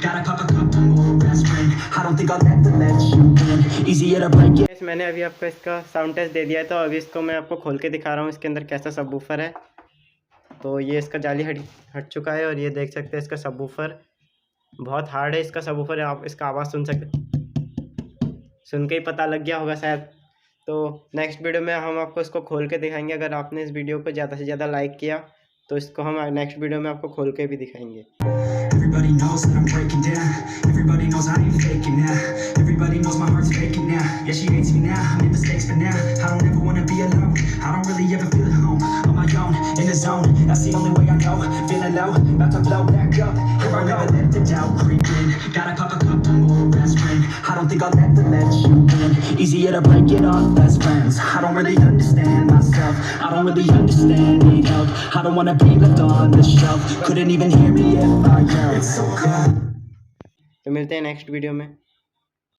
Gotta pop a couple more aspirin. I don't think I'll ever let you in. Easier to break it. मैंने अभी आपको इसका sound test दे दिया है, तो अभी इसको मैं आपको खोल के दिखा रहा हूँ इसके अंदर कैसा सबवूफर है। तो ये इसका जाली हट चुका है और ये देख सकते हैं इसका सबवूफर बहुत हार्ड है। इसका सबवूफर आप इसका आवाज़ सुन के ही पता लग गया होगा शायद। तो नेक्स्ट वीडियो में हम आपको इसको खोल के दिखाएंगे। अगर आपने इस वीडियो को ज़्यादा से ज़्यादा लाइक किया तो इसको हम नेक्स्ट वीडियो में आपको खोल के भी दिखाएंगे। Everybody knows that I'm breaking down. Everybody knows I ain't faking now. Everybody knows my heart's faking now. Yeah, she hates me now. I made mistakes, but now I don't ever wanna be alone. I don't really ever feel at home. On my own, in the zone. That's the only way I know. Feeling low, about to blow back up. Here I never let the doubt creep in. Gotta pop a couple more aspirin. I don't think I'll ever let you in. Easier to break it off best friends. I don't really understand myself. I don't really understand, need help. I don't wanna be left on the shelf. Couldn't even hear me if I yelled. It's so cold. तो मिलते हैं next video में।